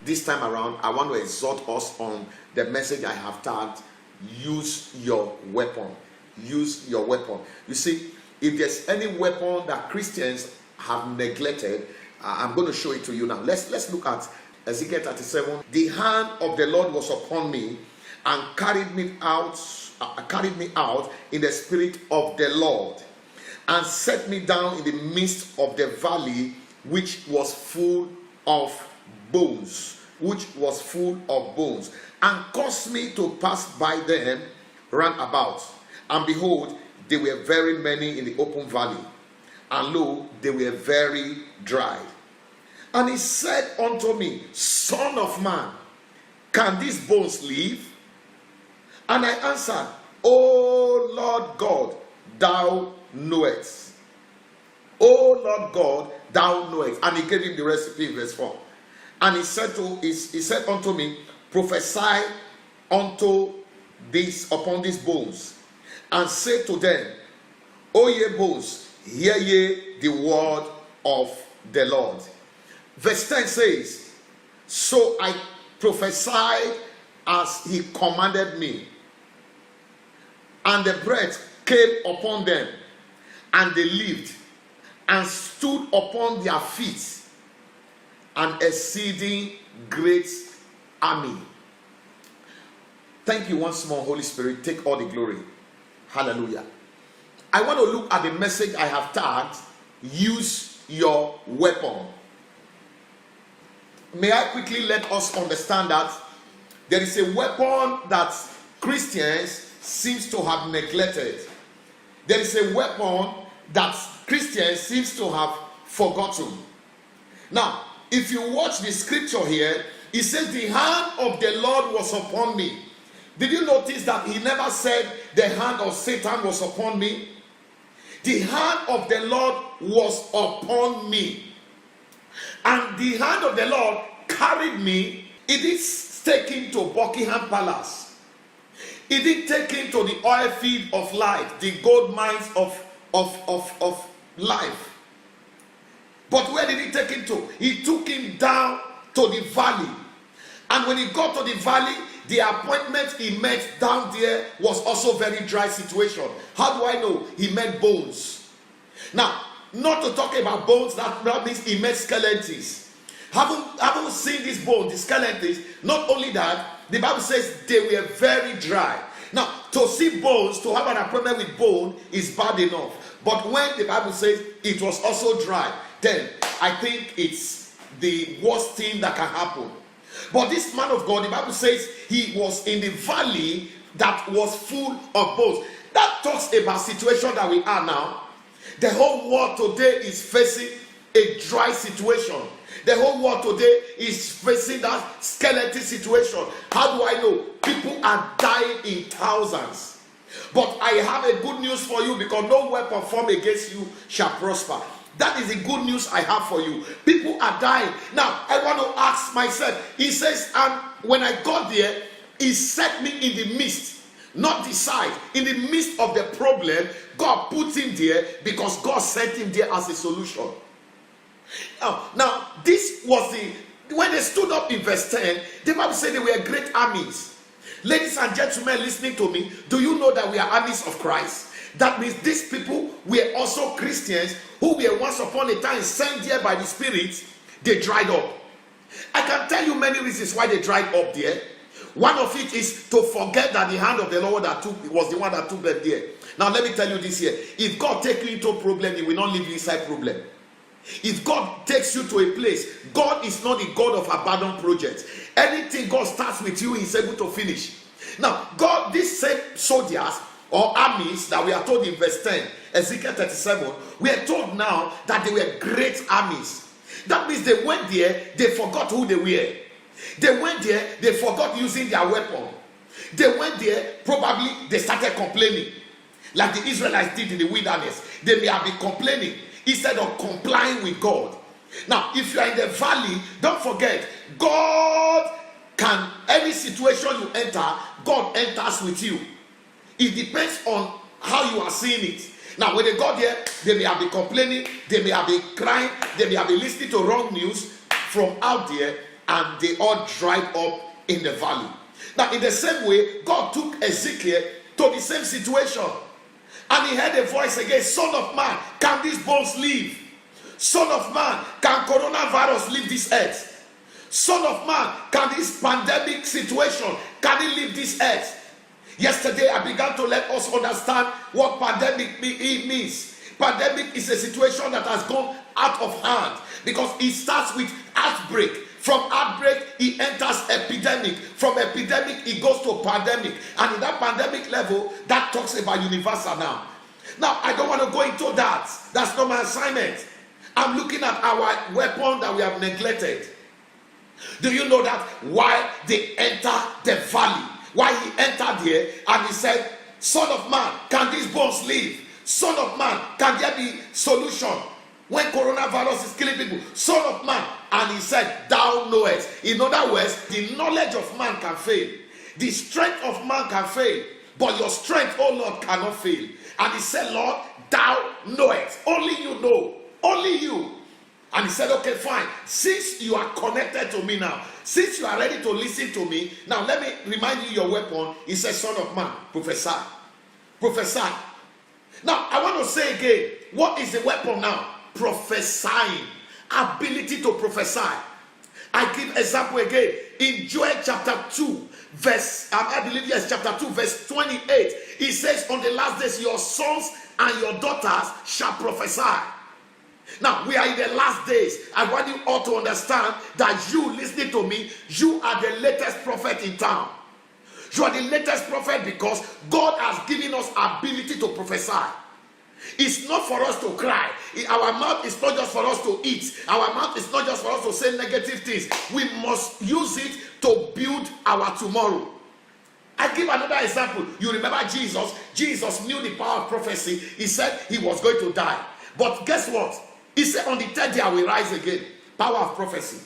this time around, I want to exhort us on the message I have tagged, use your weapon. Use your weapon. You see, if there's any weapon that Christians have neglected, I'm going to show it to you now. Let's look at Ezekiel 37. The hand of the Lord was upon me and carried me out in the spirit of the Lord, and set me down in the midst of the valley, which was full of bones, and caused me to pass by them round about. And behold, they were very many in the open valley, and lo, they were very dry. And he said unto me, Son of man, can these bones live? And I answered, O Lord God, thou knowest. O Lord God, thou knowest. And he gave him the recipe in verse 4. And he said unto me, prophesy upon these bones, and say to them, O ye bones, hear ye the word of the Lord. Verse 10 says, so I prophesied as he commanded me, and the breath came upon them, and they lived, and stood upon their feet, an exceeding great army. Thank you once more, Holy Spirit. Take all the glory. Hallelujah. I want to look at the message I have tagged, use your weapon. May I quickly let us understand that there is a weapon that Christians seems to have neglected. There is a weapon that Christians seems to have forgotten. Now, if you watch the scripture here, it says the hand of the Lord was upon me. Did you notice that he never said the hand of Satan was upon me? The hand of the Lord was upon me. And the hand of the Lord carried me. It is taken to Buckingham Palace. It is taken to the oil field of life, the gold mines of life. But where did he take him to? He took him down to the valley. And when he got to the valley, the appointment he met down there was also very dry situation. How do I know? He met bones. Now, not to talk about bones, that means he met skeletons. Haven't seen these bones, the skeletons. Not only that, the Bible says they were very dry. Now, to see bones, to have an appointment with bone is bad enough. But when the Bible says it was also dry, then I think it's the worst thing that can happen. But this man of God, the Bible says he was in the valley that was full of bones. That talks about the situation that we are now. The whole world today is facing a dry situation. The whole world today is facing that skeleton situation. How do I know? People are dying in thousands. But I have a good news for you, because no weapon formed against you shall prosper. That is the good news I have for you. People are dying. Now, I want to ask myself, he says, and when I got there, he set me in the midst, not the side, in the midst of the problem. God put him there because God sent him there as a solution. Now this was when they stood up in verse 10, the Bible said they were great armies. Ladies and gentlemen listening to me, do you know that we are armies of Christ? That means these people were also Christians who were once upon a time sent there by the Spirit. They dried up. I can tell you many reasons why they dried up there. One of it is to forget that the hand of the Lord was the one that took them there. Now let me tell you this here. If God takes you into a problem, he will not leave you inside problem. If God takes you to a place, God is not the God of abandoned projects. Anything God starts with you, he's able to finish. Now, God, these same soldiers or armies that we are told in verse 10, Ezekiel 37, we are told now that they were great armies. That means they went there, they forgot who they were. They went there, they forgot using their weapon. They went there, probably they started complaining. Like the Israelites did in the wilderness. They may have been complaining instead of complying with God. Now, if you are in the valley, don't forget, God can, any situation you enter, God enters with you. It depends on how you are seeing it. Now, when they got there, they may have been complaining, they may have been crying, they may have been listening to wrong news from out there, and they all dried up in the valley. Now, in the same way, God took Ezekiel to the same situation. And he heard a voice again, Son of man, can these bones live? Son of man, can coronavirus leave this earth? Son of man, can this pandemic situation, can it leave this earth? Yesterday, I began to let us understand what pandemic means. Pandemic is a situation that has gone out of hand because it starts with outbreak. From outbreak, it enters epidemic. From epidemic, it goes to pandemic. And in that pandemic level, that talks about universal now. Now, I don't want to go into that. That's not my assignment. I'm looking at our weapon that we have neglected. Do you know that while they enter the valley, while he entered there and he said, Son of man, can these bones live? Son of man, can there be solution when coronavirus is killing people? Son of man, and he said, thou knowest. In other words, the knowledge of man can fail. The strength of man can fail. But your strength, oh Lord, cannot fail. And he said, Lord, thou knowest. Only you know. Only you. And he said, okay, fine. Since you are connected to me now, since you are ready to listen to me, now let me remind you your weapon. He said, Son of man, prophesy. Prophesy. Now, I want to say again, what is the weapon now? Prophesying. Ability to prophesy. I give example again. In Joel chapter 2, chapter 2, verse 28, it says, on the last days, your sons and your daughters shall prophesy. Now, we are in the last days. I want you all to understand that you listening to me, you are the latest prophet in town. You are the latest prophet because God has given us ability to prophesy. It's not for us to cry. Our mouth is not just for us to eat. Our mouth is not just for us to say negative things. We must use it to build our tomorrow. I give another example. You remember Jesus? Jesus knew the power of prophecy. He said he was going to die. But guess what? He said on the third day I will rise again. Power of prophecy.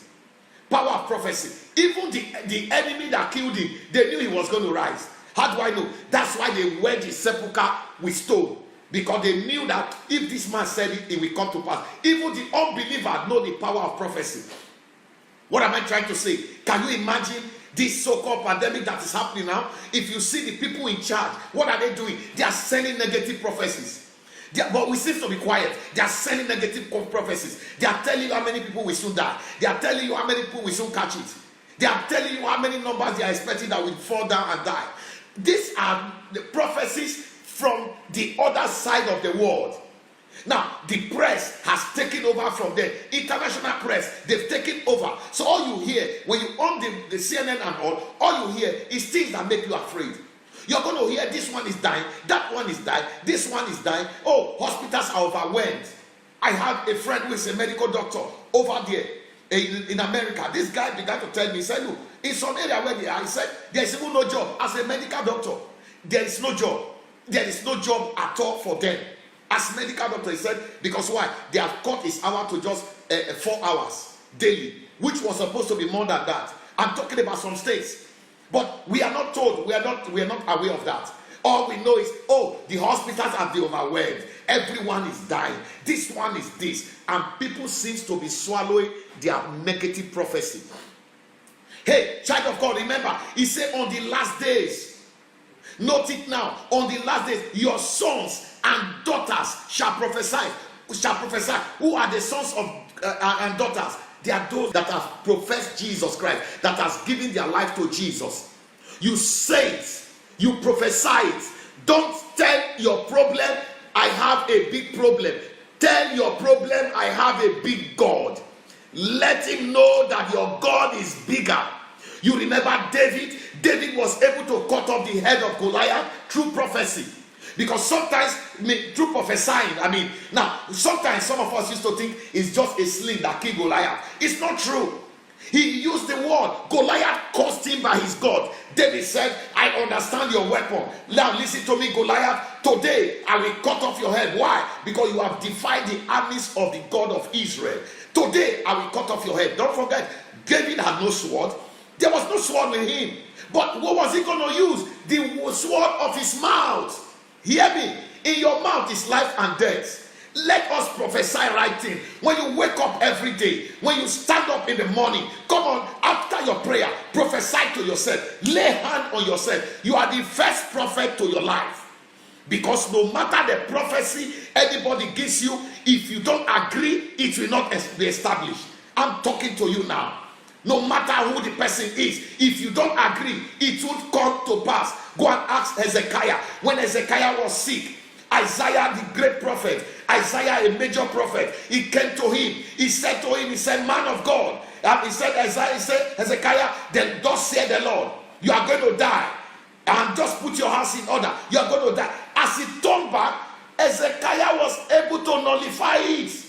Power of prophecy. Even the enemy that killed him, they knew he was going to rise. How do I know? That's why they wedged his sepulchre with stone. Because they knew that if this man said it, it will come to pass. Even the unbeliever know the power of prophecy. What am I trying to say? Can you imagine this so-called pandemic that is happening now? If you see the people in charge, what are they doing? They are sending negative prophecies. But we seem to be quiet. They are sending negative prophecies. They are telling you how many people will soon die. They are telling you how many people will soon catch it. They are telling you how many numbers they are expecting that will fall down and die. These are the prophecies from the other side of the world. Now, the press has taken over from them. International press, they've taken over. So all you hear, when you on the CNN and all you hear is things that make you afraid. You're going to hear this one is dying, that one is dying, this one is dying. Oh, hospitals are overwhelmed. I have a friend who is a medical doctor over there in America. This guy began to tell me, he said, look, in some area where they are, he said, there is even no job. As a medical doctor, there is no job. There is no job at all for them. As medical doctor, he said, because why? They have cut his hour to just 4 hours daily, which was supposed to be more than that. I'm talking about some states. But we are not told, we are not aware of that. All we know is, oh, the hospitals have been overwhelmed. Everyone is dying. This one is this. And people seem to be swallowing their negative prophecy. Hey, child of God, remember, he said on the last days, note it now, on the last days, your sons and daughters shall prophesy. Who are the sons of and daughters? They are those that have professed Jesus Christ, that has given their life to Jesus. You say it, you prophesy it. Don't tell your problem, I have a big problem. Tell your problem, I have a big God. Let him know that your God is bigger. You remember David? David was able to cut off the head of Goliath through prophecy. Because sometimes, through prophesying, now, sometimes some of us used to think it's just a sling that killed Goliath. It's not true. He used the word. Goliath cursed him by his God. David said, I understand your weapon. Now listen to me, Goliath. Today, I will cut off your head. Why? Because you have defied the armies of the God of Israel. Today, I will cut off your head. Don't forget, David had no sword. There was no sword with him. But what was he going to use? The sword of his mouth. Hear me. In your mouth is life and death. Let us prophesy right thing. When you wake up every day, when you stand up in the morning, come on, after your prayer, prophesy to yourself. Lay hand on yourself. You are the first prophet to your life. Because no matter the prophecy anybody gives you, if you don't agree, it will not be established. I'm talking to you now. No matter who the person is, if you don't agree, it won't come to pass. Go and ask Hezekiah. When Hezekiah was sick, Isaiah, the great prophet, Isaiah, a major prophet, he came to him. He said to him, he said, man of God. He said, Hezekiah, then thus said the Lord, you are going to die. And just put your house in order. You are going to die. As he turned back, Hezekiah was able to nullify it.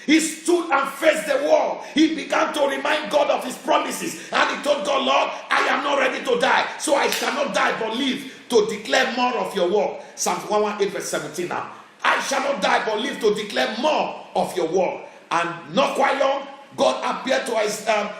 He stood and faced the wall. He began to remind God of his promises. And he told God, Lord, I am not ready to die. So I shall not die but live to declare more of your word. Psalm 118 verse 17 now. I shall not die but live to declare more of your word. And not quite long, God appeared to Isaiah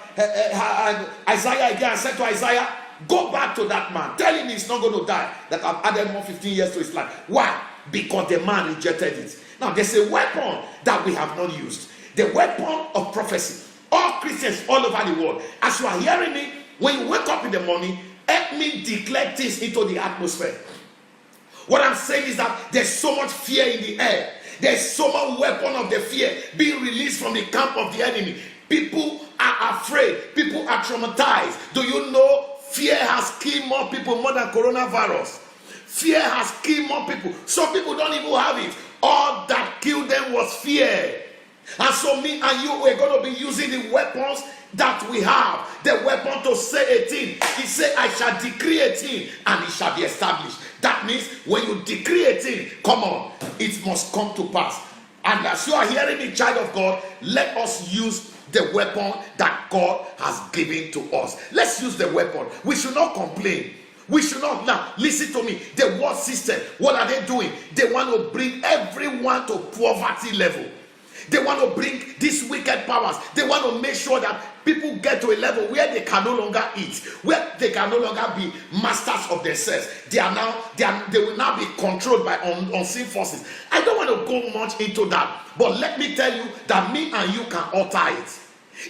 again and said to Isaiah, go back to that man. Tell him he's not going to die. That I've added more 15 years to his life. Why? Because the man rejected it. Now, there's a weapon that we have not used. The weapon of prophecy. All Christians all over the world, as you are hearing me, when you wake up in the morning, help me declare things into the atmosphere. What I'm saying is that there's so much fear in the air. There's so much weapon of the fear being released from the camp of the enemy. People are afraid. People are traumatized. Do you know fear has killed more people more than coronavirus? Fear has killed more people. Some people don't even have it. All that killed them was fear. And so me and you, we're going to be using the weapons that we have. The weapon to say a thing. He said, I shall decree a thing and it shall be established. That means when you decree a thing, come on, it must come to pass. And as you are hearing me, child of God, let us use the weapon that God has given to us. Let's use the weapon. We should not complain. We should not. Now, listen to me. The world system, what are they doing? They want to bring everyone to poverty level. They want to bring these wicked powers. They want to make sure that people get to a level where they can no longer eat, where they can no longer be masters of themselves. They will now be controlled by unseen forces. I don't want to go much into that, but let me tell you that me and you can alter it.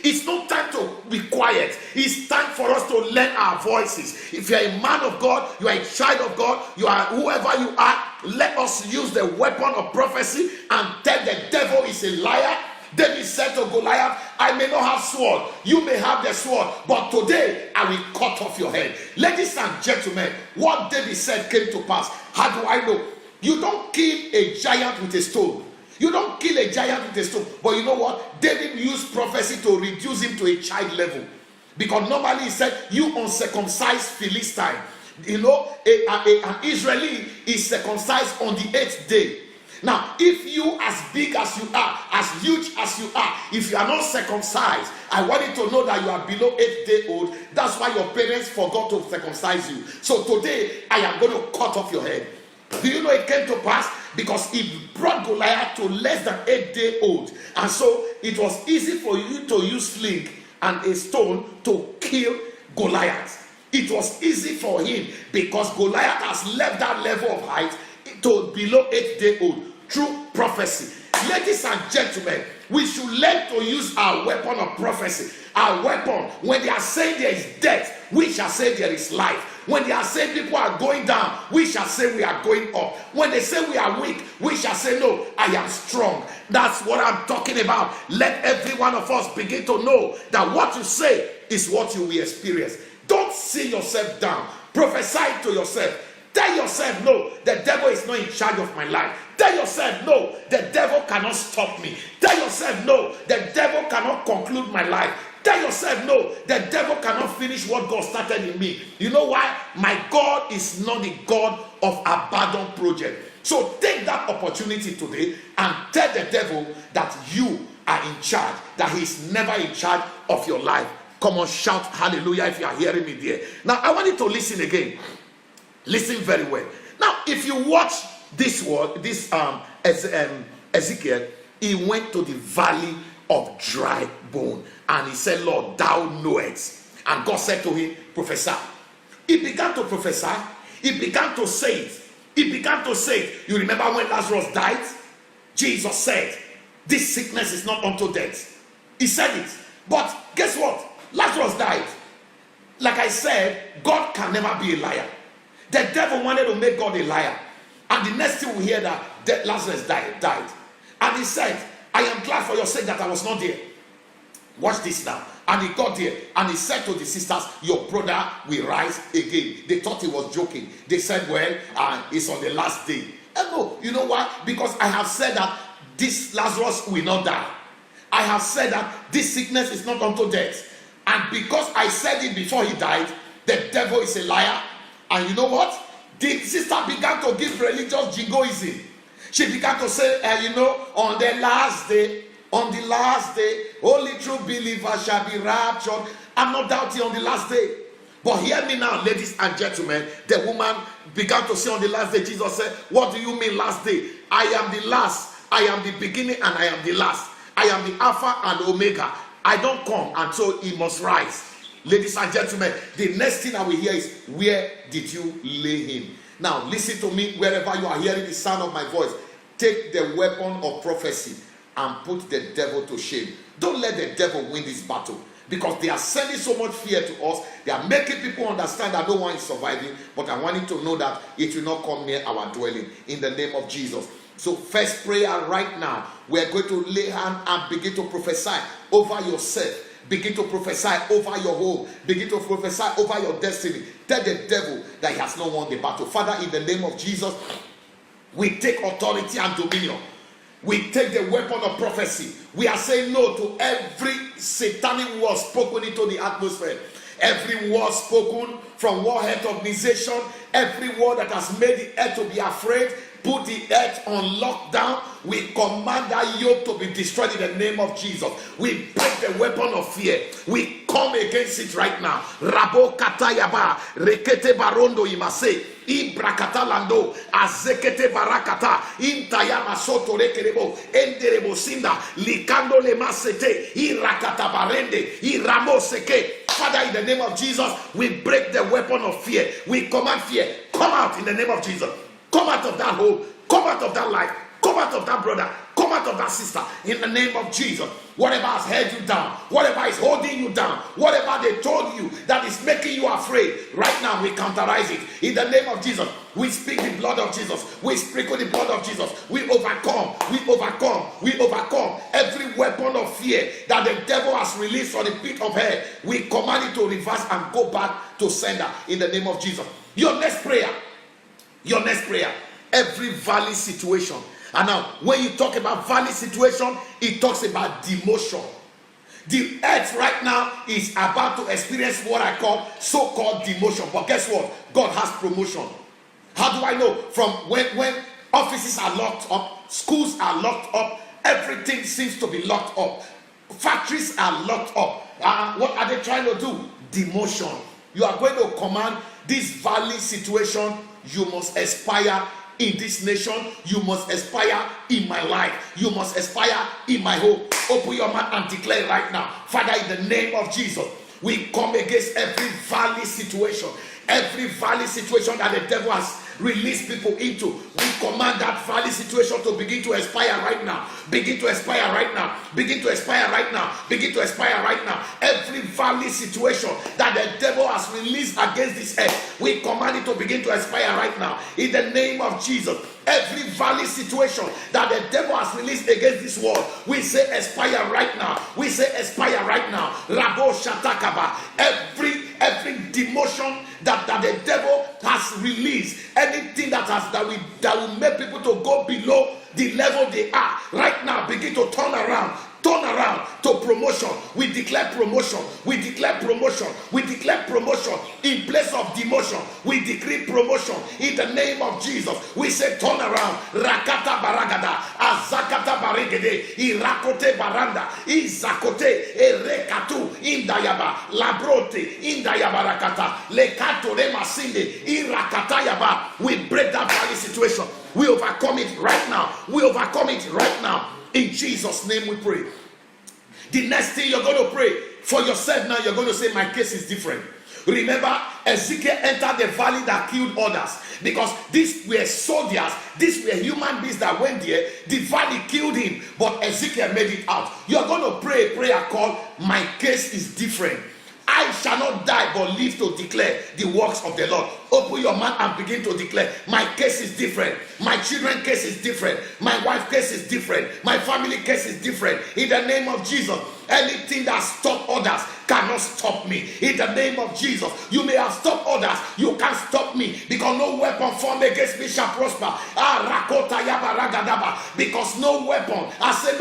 It's not time to be quiet. It's time for us to lend our voices. If you're a man of God, you are a child of God, you are whoever you are, let us use the weapon of prophecy and tell the devil is a liar. David said to Goliath, I may not have sword, you may have the sword, but today I will cut off your head. Ladies and gentlemen, what David said came to pass. How do I know? You don't kill a giant with a stone. You don't kill a giant with a stone. But you know what? David used prophecy to reduce him to a child level. Because normally he said, you uncircumcised Philistine. You know, an Israeli is circumcised on the 8th day. Now, if you as big as you are, as huge as you are, if you are not circumcised, I want you to know that you are below 8 days old. That's why your parents forgot to circumcise you. So today, I am going to cut off your head. Do you know it came to pass? Because he brought Goliath to less than 8 days old. And so it was easy for you to use sling and a stone to kill Goliath. It was easy for him because Goliath has left that level of height to below 8 days old through prophecy. Ladies and gentlemen, we should learn to use our weapon of prophecy. Our weapon, when they are saying there is death, we shall say there is life. When they are saying people are going down, we shall say we are going up. When they say we are weak, we shall say no, I am strong. That's what I'm talking about. Let every one of us begin to know that what you say is what you will experience. Don't see yourself down. Prophesy to yourself. Tell yourself, no, the devil is not in charge of my life. Tell yourself, no, the devil cannot stop me. Tell yourself, no, the devil cannot conclude my life. Tell yourself, no, the devil cannot finish what God started in me. You know why? My God is not the God of abandoned project. So take that opportunity today and tell the devil that you are in charge, that he's never in charge of your life. Come on, shout hallelujah if you are hearing me there. Now, I want you to listen again. Listen very well. Now, if you watch this word, Ezekiel, he went to the valley of dry bone and he said, Lord, thou knowest. And God said to him, prophesy. He began to prophesy. He began to say it. He began to say it. You remember when Lazarus died? Jesus said, this sickness is not unto death. He said it. But guess what? Lazarus died. Like I said, God can never be a liar. The devil wanted to make God a liar. And the next thing we hear that Lazarus died. And he said, I am glad for your sake that I was not there. Watch this now. And he got there and he said to the sisters, your brother will rise again. They thought he was joking. They said, well, it's on the last day. And no, you know why? Because I have said that this Lazarus will not die. I have said that this sickness is not unto death. And because I said it before he died, the devil is a liar. And you know what? The sister began to give religious jingoism. She began to say, on the last day, only true believers shall be raptured. I'm not doubting on the last day. But hear me now, ladies and gentlemen. The woman began to say on the last day, Jesus said, what do you mean last day? I am the last, I am the beginning, and I am the last. I am the Alpha and Omega. I don't come until he must rise. Ladies and gentlemen, the next thing I will hear is, where did you lay him? Now, listen to me wherever you are hearing the sound of my voice. Take the weapon of prophecy and put the devil to shame. Don't let the devil win this battle, because they are sending so much fear to us. They are making people understand that no one is surviving. But I want you to know that it will not come near our dwelling, in the name of Jesus. So first prayer right now, we are going to lay hand and begin to prophesy over yourself. Begin to prophesy over your home. Begin to prophesy over your destiny. Tell the devil that he has not won the battle. Father, in the name of Jesus, we take authority and dominion. We take the weapon of prophecy. We are saying no to every satanic word spoken into the atmosphere. Every word spoken from World Health Organization, every word that has made the earth to be afraid, put the earth on lockdown. We command that yoke to be destroyed in the name of Jesus. We break the weapon of fear. We come against it right now. Rabo katayaba, rekete barondo imase, ibrakata lando, azekete barakata, intayama soto rekerebo, enderebo sinda, likando le masete, irakata barende, iramoseke. Father, in the name of Jesus, we break the weapon of fear. We command fear, come out in the name of Jesus. Come out of that hole. Come out of that life. Come out of that brother. Come out of that sister. In the name of Jesus. Whatever has held you down, whatever is holding you down, whatever they told you that is making you afraid, right now we counterize it. In the name of Jesus, we speak the blood of Jesus. We sprinkle the blood of Jesus. We overcome. We overcome. We overcome every weapon of fear that the devil has released from the pit of hell. We command it to reverse and go back to sender in the name of Jesus. Your next prayer. Every valley situation. And now, when you talk about valley situation, it talks about demotion. The earth right now is about to experience what I call so-called demotion. But guess what? God has promotion. How do I know? From when offices are locked up, schools are locked up, everything seems to be locked up. Factories are locked up. What are they trying to do? Demotion. You are going to command this valley situation. You must aspire in this nation. You must aspire in my life. You must aspire in my home. Open your mouth and declare right now. Father, in the name of Jesus, we come against every valley situation. Every valley situation that the devil has released people into. We command that valley situation to begin to expire right now. Begin to expire right now. Begin to expire right now. Begin to expire right now. Every valley situation that the devil has released against this earth, we command it to begin to expire right now. In the name of Jesus. Every valley situation that the devil has released against this world, we say expire right now. We say expire right now. Rabo shatakaba. Every demotion that the devil has released, anything that will make people to go below the level they are right now, begin to turn around to promotion. We declare promotion. We declare promotion. We declare promotion in place of demotion. We decree promotion in the name of Jesus. We say turn around. Rakata baragada, azakata barigede, irakote baranda, izakote, erekatu, indayaba, labrote, indayabarakata, lekato lemasinde, irakatayaba. We break that valley situation. We overcome it right now. We overcome it right now. In Jesus' name we pray. The next thing you're going to pray for yourself now. You're going to say, my case is different. Remember, Ezekiel entered the valley that killed others, because these were soldiers, these were human beings that went there. The valley killed him, but Ezekiel made it out. You're going to pray a prayer called, my case is different. I shall not die but live to declare the works of the Lord. Open your mouth and begin to declare, my case is different. My children's case is different. My wife's case is different. My family case is different. In the name of Jesus, anything that stops others cannot stop me. In the name of Jesus, you may have stopped others, you can't stop me, because no weapon formed against me shall prosper. Because no weapon, I say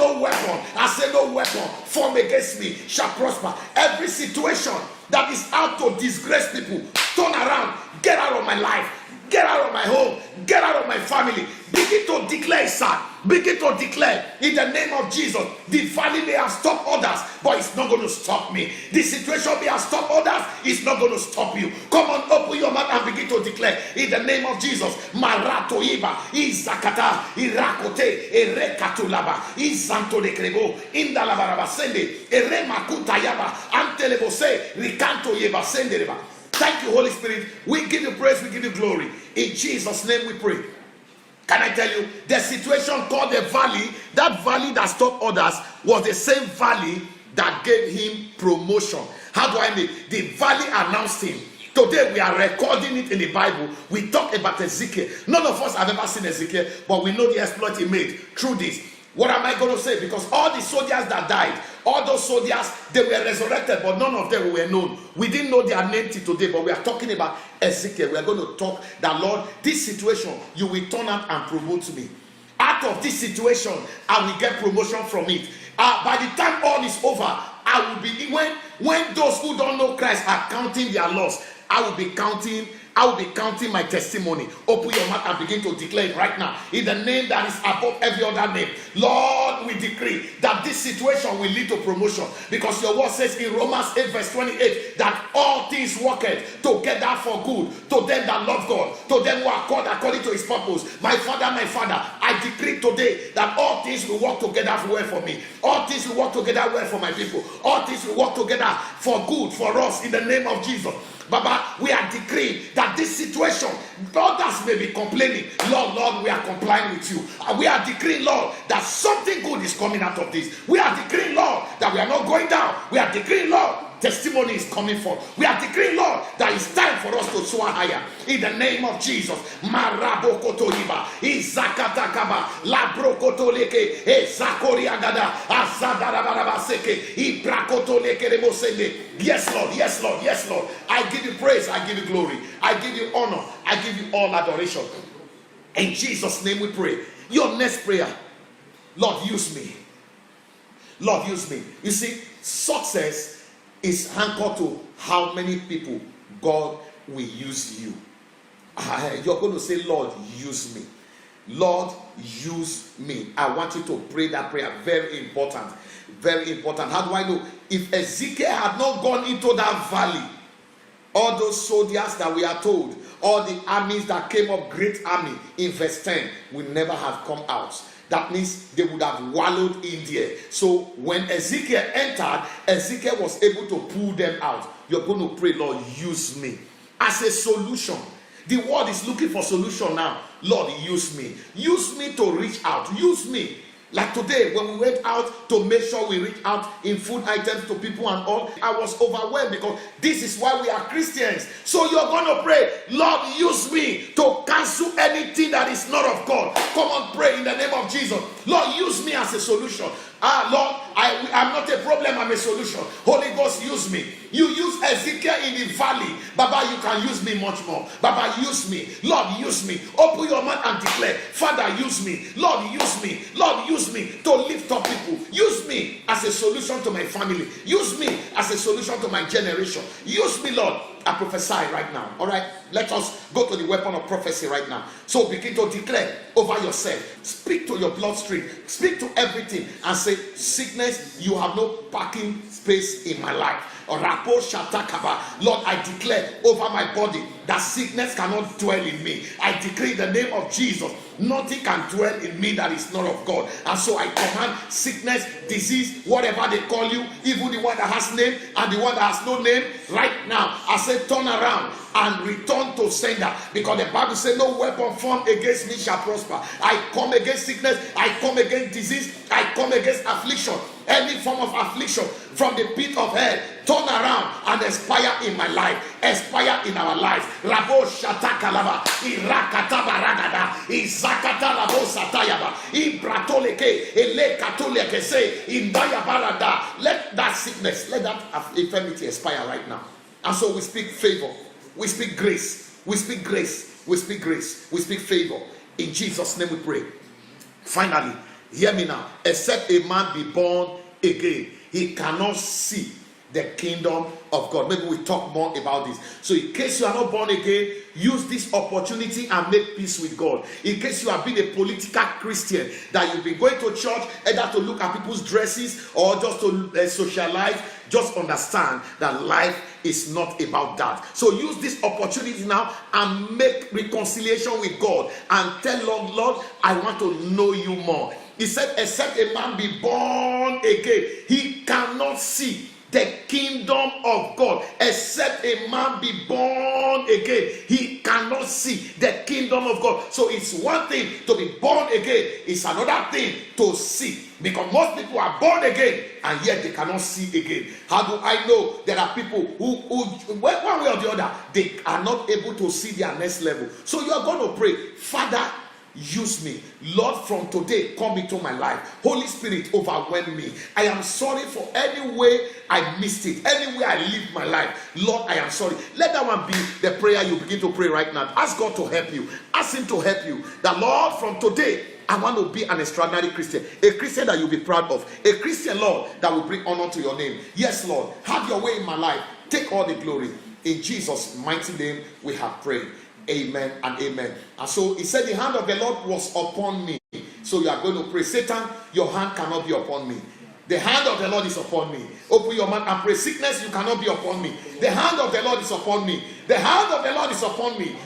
no weapon formed against me shall prosper. Every situation that is out to disgrace people, turn around, get out of my life, get out of my home, get out of my family. Begin to declare, sir. Begin to declare in the name of Jesus. The valley may have stopped others, but it's not going to stop me. The situation may have stopped others, it's not going to stop you. Come on, open your mouth and begin to declare in the name of Jesus. Marato iba, izakata, irakote, erekatulaba, izanto de krebo, indalabaraba sende, eremakuta yaba, antelebose, rikanto yeba sendereba. Thank you, Holy Spirit. We give you praise, we give you glory. In Jesus' name we pray. Can I tell you, the situation called the valley, that valley that stopped others, was the same valley that gave him promotion. How do I mean? The valley announced him. Today we are recording it in the Bible. We talk about Ezekiel. None of us have ever seen Ezekiel, but we know the exploit he made through this. What am I going to say? Because all the soldiers that died, all those soldiers, they were resurrected, but none of them were known. We didn't know their name till today, but we are talking about Ezekiel. We are going to talk that, Lord, this situation, you will turn out and promote me. Out of this situation, I will get promotion from it. By the time all is over, I will be, when those who don't know Christ are counting their loss, I will be counting my testimony. Open your mouth and begin to declare it right now. In the name that is above every other name. Lord, we decree that this situation will lead to promotion. Because your word says in Romans 8 verse 28 that all things work together for good to them that love God, to them who are called according to his purpose. My Father, I decree today that all things will work together well for me. All things will work together well for my people. All things will work together for good for us in the name of Jesus. Baba, we are decreeing that this situation, others may be complaining. Lord, we are complying with you. We are decreeing, Lord, that something good is coming out of this. We are decreeing, Lord, that we are not going down. We are decreeing, Lord, testimony is coming forth. We are decreeing, Lord, that it's time for us to soar higher. In the name of Jesus. Marabokotoliba, Izakatakaba, Labrokotoleke, Ezakoriagada, Azadarabarabaseke, Ibrakotoleke remosende. Yes, Lord, yes, Lord, yes, Lord. I give you praise, I give you glory, I give you honor, I give you all adoration. In Jesus' name we pray. Your next prayer, Lord, use me. Lord, use me. You see, success is anchored to how many people God will use you. You're going to say, Lord, use me. Lord, use me. I want you to pray that prayer. Very important. Very important. How do I know? If Ezekiel had not gone into that valley, all those soldiers that we are told, all the armies that came up, great army, in verse 10, will never have come out. That means they would have wallowed in there. So when Ezekiel entered, Ezekiel was able to pull them out. You're going to pray, Lord, use me as a solution. The world is looking for solution now. Lord, use me. Use me to reach out. Use me. Like today, when we went out to make sure we reach out in food items to people and all, I was overwhelmed because this is why we are Christians. So you're going to pray, Lord, use me to cancel anything that is not of God. Come on, pray in the name of Jesus. Lord, use me as a solution. Lord, I'm not a problem, I'm a solution. Holy Ghost, use me. You use Ezekiel in the valley. Baba, you can use me much more. Baba, use me. Lord, use me. Open your mouth and declare, Father, use me. Lord, use me. Lord, use me to lift up people. Use me as a solution to my family. Use me as a solution to my generation. Use me, Lord. I prophesy right now. All right, let us go to the weapon of prophecy right now. So begin to declare over yourself. Speak to your bloodstream. Speak to everything and say, sickness, you have no parking space in my life. Lord, I declare over my body that sickness cannot dwell in me. I decree in the name of Jesus, nothing can dwell in me that is not of God. And so I command sickness, disease, whatever they call you, even the one that has name and the one that has no name, right now I say turn around and return to sender, because the Bible says no weapon formed against me shall prosper. I come against sickness, I come against disease, I come against affliction, any form of affliction from the pit of hell. Turn around and expire in my life, expire in our lives. Rabo shatakalaba, irakata baragada, izakata labo satayaba, ibratoleke, elekatoleke say, indaya barada. Let that sickness, let that infirmity expire right now. And so we speak favor, we speak grace, we speak grace, we speak grace, we speak favor. In Jesus' name we pray. Finally, hear me now. Except a man be born again, he cannot see the kingdom of God. Maybe we talk more about this. So in case you are not born again, use this opportunity and make peace with God. In case you have been a political Christian, that you've been going to church either to look at people's dresses or just to socialize, just understand that life is not about that. So use this opportunity now and make reconciliation with God and tell Lord, I want to know you more. He said, except a man be born again, he cannot see the kingdom of God. Except a man be born again, he cannot see the kingdom of God. So it's one thing to be born again, it's another thing to see. Because most people are born again and yet they cannot see again. How do I know? There are people who one way or the other, they are not able to see their next level. So you are going to pray, Father, use me. Lord, from today, come into my life. Holy Spirit, overwhelm me. I am sorry for any way I missed it, any way I lived my life. Lord, I am sorry. Let that one be the prayer you begin to pray right now. Ask God to help you. Ask him to help you. That Lord, from today, I want to be an extraordinary Christian. A Christian that you'll be proud of. A Christian, Lord, that will bring honor to your name. Yes, Lord, have your way in my life. Take all the glory. In Jesus' mighty name, we have prayed. Amen and amen. And so he said, the hand of the Lord was upon me. So you are going to pray, Satan, your hand cannot be upon me. The hand of the Lord is upon me. Open your mouth and pray, sickness, you cannot be upon me. The hand of the Lord is upon me. The hand of the Lord is upon me.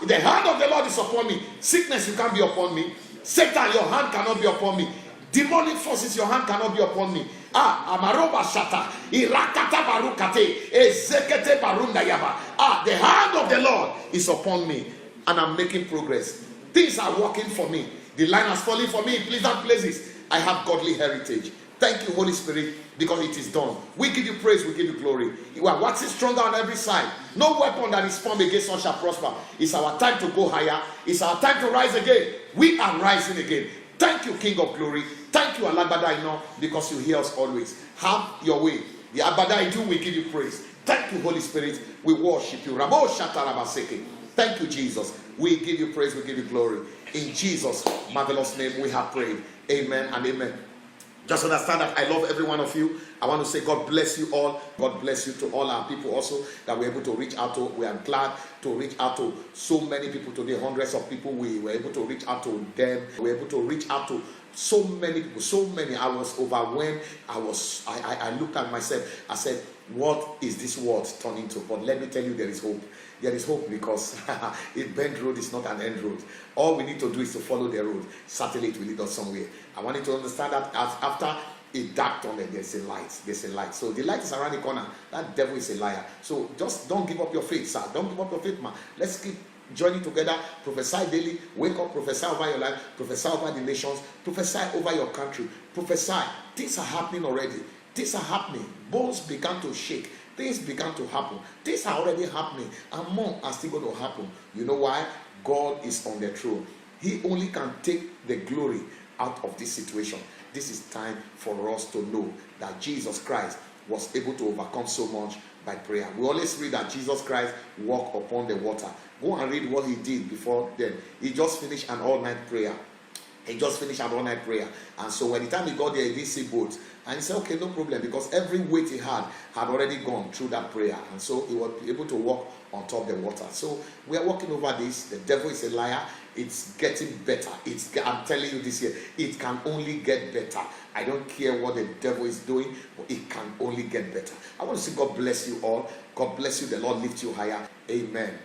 The hand of the Lord is upon me. Sickness, you can't be upon me. Satan, your hand cannot be upon me. Demonic forces, your hand cannot be upon me. Amaroba shata, irakata barukate, ezekete barunda yaba. The hand of the Lord is upon me, and I'm making progress. Things are working for me. The line has fallen for me in pleasant places. I have godly heritage. Thank you, Holy Spirit, because it is done. We give you praise, we give you glory. You are waxing stronger on every side. No weapon that is formed against us shall prosper. It's our time to go higher. It's our time to rise again. We are rising again. Thank you, King of Glory. Thank you, Alagbada, because you hear us always. Have your way. The Abada do, we give you praise. Thank you, Holy Spirit. We worship you. Rabo Shatarabaseke. Thank you, Jesus. We give you praise, we give you glory. In Jesus' marvelous name, we have prayed. Amen and amen. Just understand that I love every one of you. I want to say God bless you all. God bless you to all our people also that we're able to reach out to. We are glad to reach out to so many people today, hundreds of people. We were able to reach out to them. We were able to reach out to so many people, so many. I was overwhelmed. I looked at myself. I said, what is this world turning to? But let me tell you, there is hope. There is hope because a bend road is not an end road. All we need to do is to follow the road. Certainly it will lead us somewhere. I want you to understand that after a dark tunnel, there's a light. There's a light. So the light is around the corner. That devil is a liar. So just don't give up your faith, sir. Don't give up your faith, man. Let's keep joining together. Prophesy daily. Wake up. Prophesy over your life. Prophesy over the nations. Prophesy over your country. Prophesy. Things are happening already. Things are happening. Bones began to shake. Things began to happen. Things are already happening. And more are still going to happen. You know why? God is on the throne. He only can take the glory out of this situation. This is time for us to know that Jesus Christ was able to overcome so much by prayer. We always read that Jesus Christ walked upon the water. Go and read what he did before then. He just finished an all-night prayer. He just finished an all-night prayer. And so when the time he got there, he didn't see boats. And he said, okay, no problem, because every weight he had already gone through that prayer. And so he was able to walk on top of the water. So we are walking over this. The devil is a liar. It's getting better. I'm telling you this year, it can only get better. I don't care what the devil is doing, but it can only get better. I want to say God bless you all. God bless you. The Lord lift you higher. Amen.